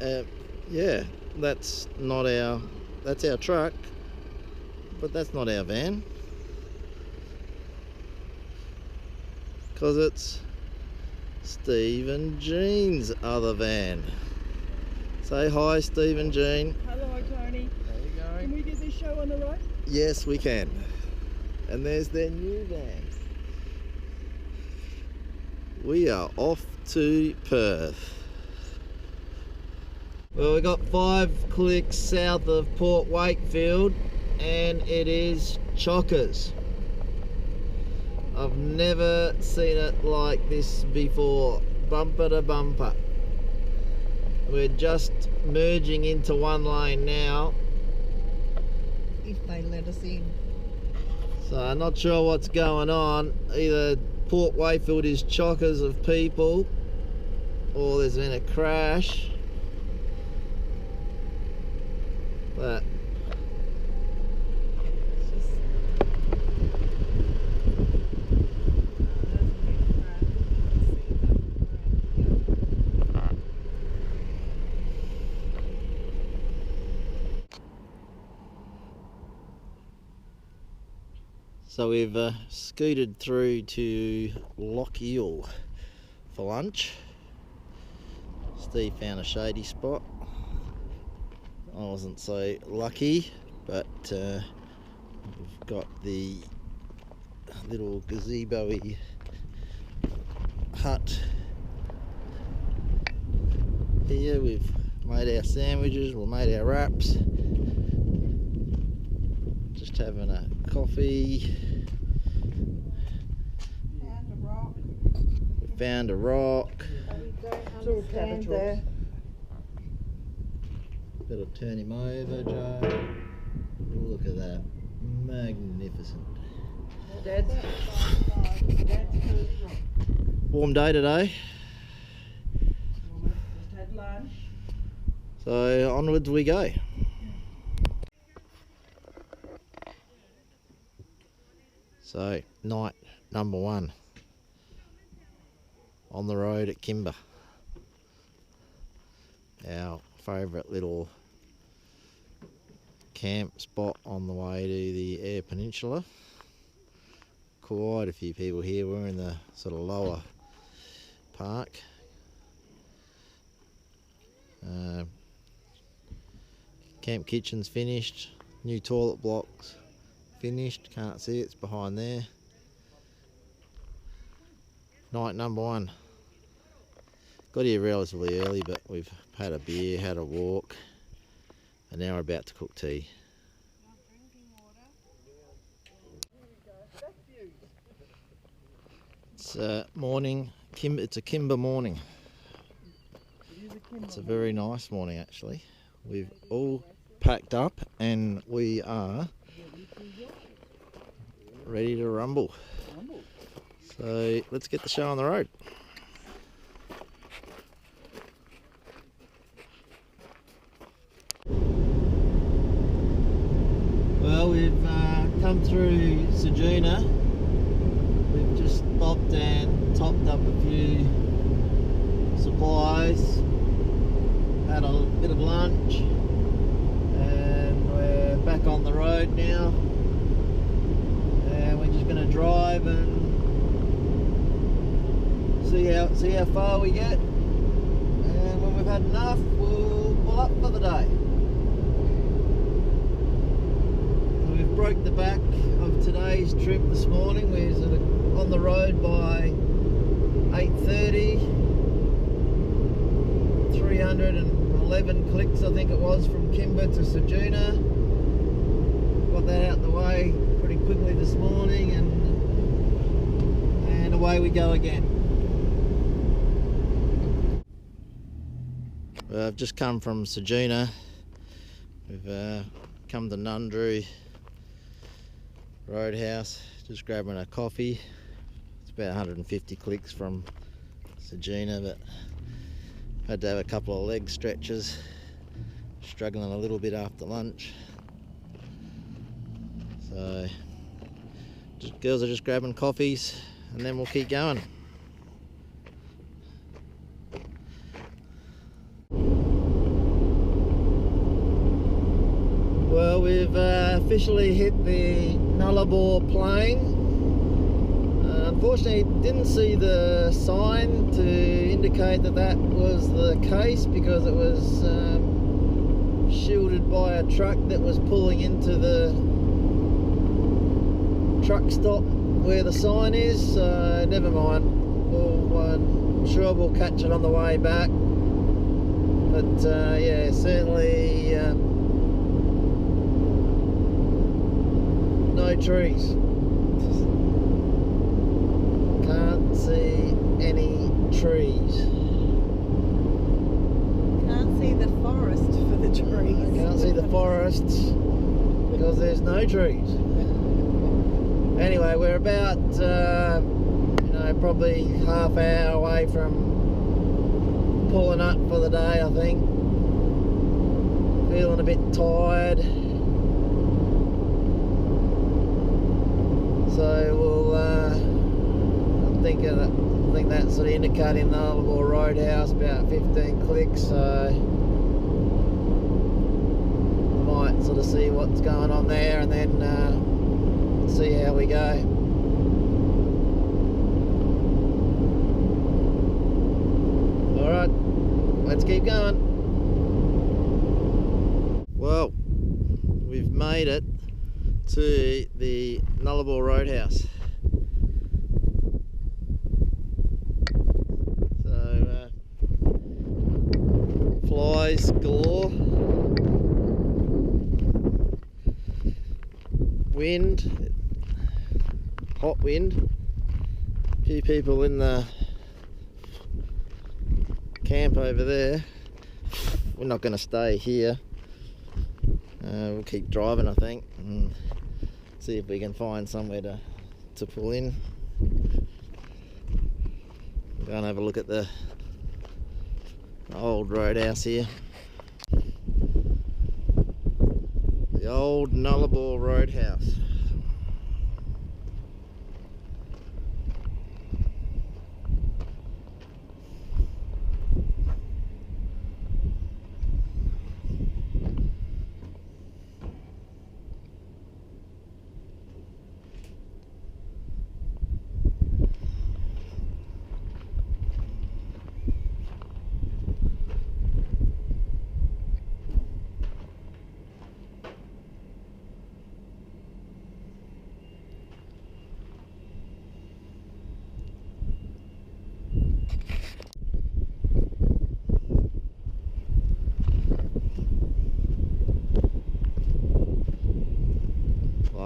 Yeah, that's our truck, but that's not our van, because it's Steve and Jean's other van. Say hi, Steve and Jean. Hello, Tony. There you go. Can we get this show on the road? Yes, we can. And there's their new van. We are off to Perth. Well, we got 5 clicks south of Port Wakefield, and it is chockers. I've never seen it like this before, bumper to bumper. We're just merging into one lane now. If they let us in. So I'm not sure what's going on. Either Port Wakefield is chockers of people, or there's been a crash. But so we've scooted through to Lochiel for lunch. Steve found a shady spot. I wasn't so lucky, but we've got the little gazebo-y hut here. We've made our sandwiches, we've made our wraps. Just having a coffee. We found a rock. Better turn him over, Joe. Look at that. Magnificent. Warm day today. Just had lunch. So onwards we go. So night number 1 on the road at Kimber. Our favourite little camp spot on the way to the Eyre Peninsula. Quite a few people here. We're in the sort of lower park. Camp kitchen's finished. New toilet blocks finished. Can't see it, it's behind there. Night number 1. Got here relatively early, but we've had a beer, had a walk, and now we're about to cook tea. It's morning. It's a Kimber morning. It's a very nice morning actually. We've all packed up and we are ready to rumble. So let's get the show on the road. Well, we've come through Ceduna. We've just stopped and topped up a few supplies, had a bit of lunch, and we're back on the road now. And we're just going to drive and see how far we get. And when we've had enough, we'll up for the day. Broke the back of today's trip this morning. We were on the road by 8:30. 311 clicks I think it was from Kimber to Ceduna. Got that out the way pretty quickly this morning, and away we go again. I've just come from Ceduna. We've come to Nundroo Roadhouse, just grabbing a coffee. It's about 150 clicks from Ceduna, but had to have a couple of leg stretches. Struggling a little bit after lunch. So, girls are just grabbing coffees and then we'll keep going. Well, we've officially hit the Nullarbor Plain. Unfortunately, didn't see the sign to indicate that that was the case, because it was shielded by a truck that was pulling into the truck stop where the sign is. So never mind. I'm sure we'll catch it on the way back. But yeah, certainly no trees. Can't see any trees. Can't see the forest for the trees. Can't see the forests because there's no trees. Anyway, we're about you know, probably half hour away from pulling up for the day, I think. Feeling a bit tired. So we'll I think that's sort of indicating the Nullarbor Roadhouse, about 15 clicks, so might sort of see what's going on there and then see how we go. Alright, let's keep going. Well, we've made it to the Nullarbor Roadhouse. So, flies galore. Wind, hot wind. A few people in the camp over there. We're not going to stay here. We'll keep driving, I think, and see if we can find somewhere to pull in. Go and have a look at the old roadhouse here. The old Nullarbor Roadhouse.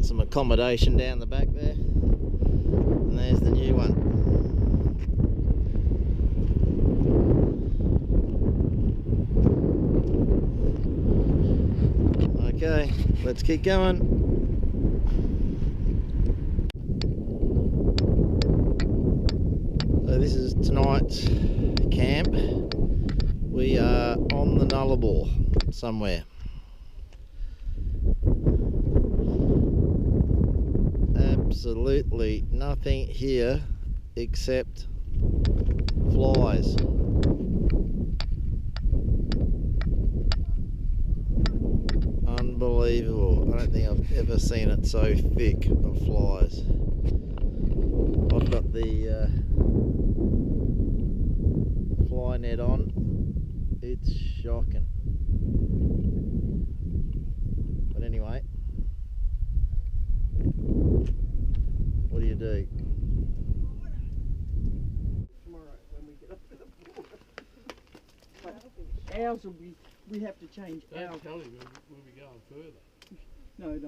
Some accommodation down the back there, and there's the new one. Okay, let's keep going. So this is tonight's camp. We are on the Nullarbor somewhere. Absolutely nothing here except flies. Unbelievable. I don't think I've ever seen it so thick of flies. I've got the fly net on. It's shocking. But anyway, what do you do? Tomorrow when we get up to the board. But ours will be, we have to change Don't ours. tell him we'll be going further. No. In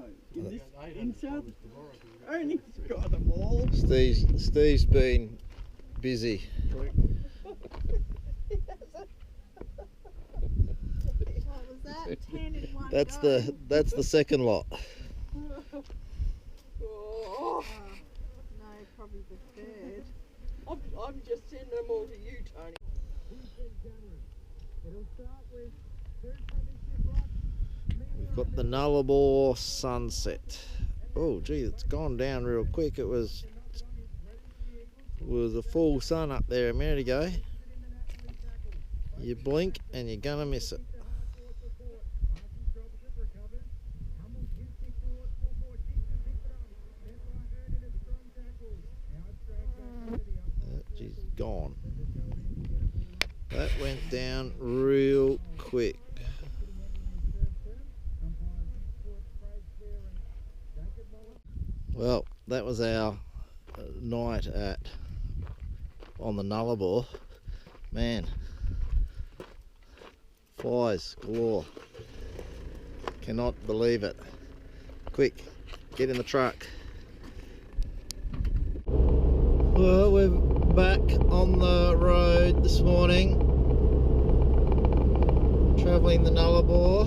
this, They in don't South, promise tomorrow 'cause we've got only further. got them all. Steve's been busy. What was that? 10 in one That's go. that's the second lot. Oh, No, probably the third. I'm just sending them all to you, Tony. We've got the Nullarbor sunset. Oh gee, it's gone down real quick. It was a full sun up there a minute ago. You blink and you're gonna miss it. She's gone. That went down real quick. Well, that was our night on the Nullarbor. Man, flies galore. Cannot believe it. Quick, get in the truck. Well, we're back on the road this morning, travelling the Nullarbor.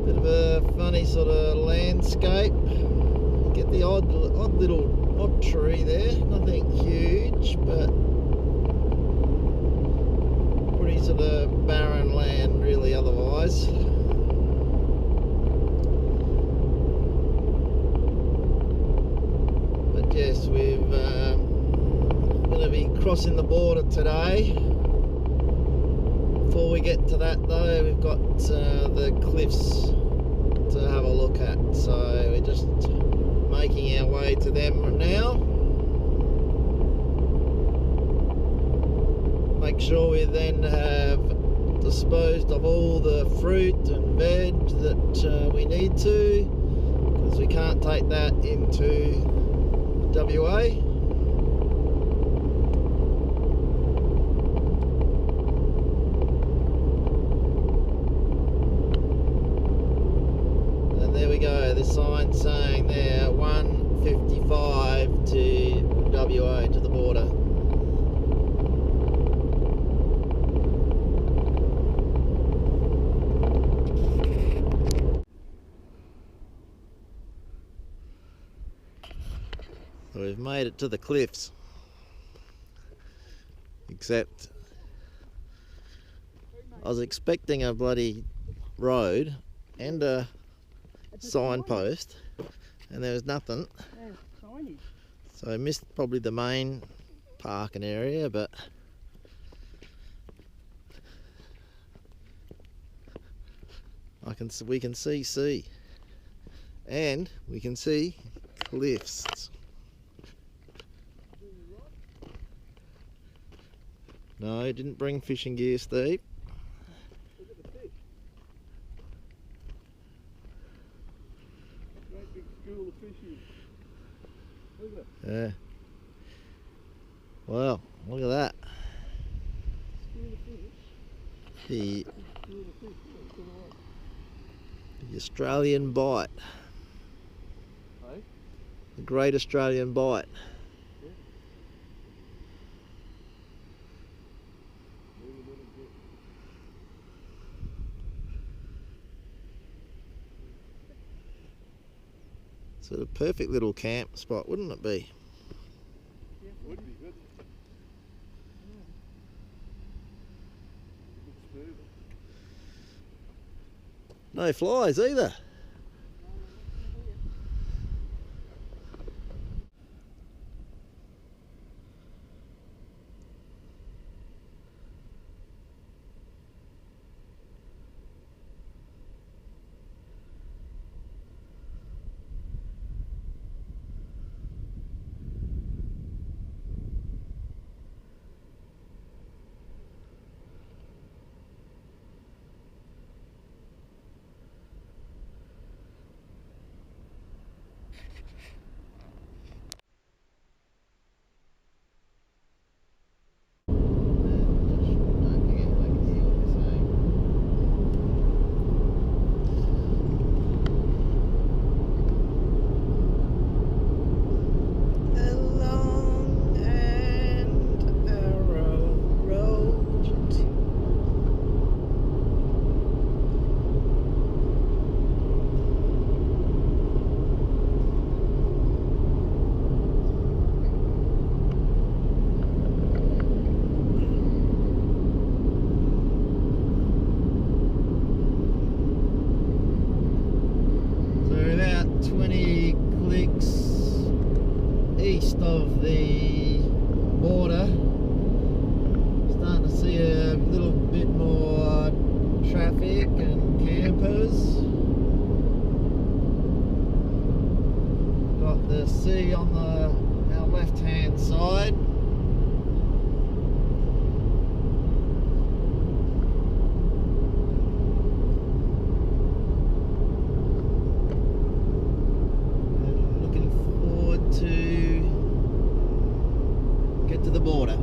Bit of a funny sort of landscape. You get the odd tree there, nothing huge, but pretty sort of barren land really otherwise. But yes, we're going to be crossing the border today. Before we get to that though, we've got the cliffs to have a look at, so we're just making our way to them now. Make sure we then have disposed of all the fruit and veg that we need to, because we can't take that into WA. The sign saying there 155 to WA, to the border. So we've made it to the cliffs, except I was expecting a bloody road and a signpost, and there was nothing, so I missed probably the main parking area, but we can see sea, and we can see cliffs. No, didn't bring fishing gear, Steve. Yeah. Well, look at that. The Australian bite. The Great Australian Bite. So the perfect little camp spot, wouldn't it be? Yeah, would be good. No flies either. Of the border, starting to see a little bit more traffic and campers. Got this see on our left hand side. And looking forward to get to the border.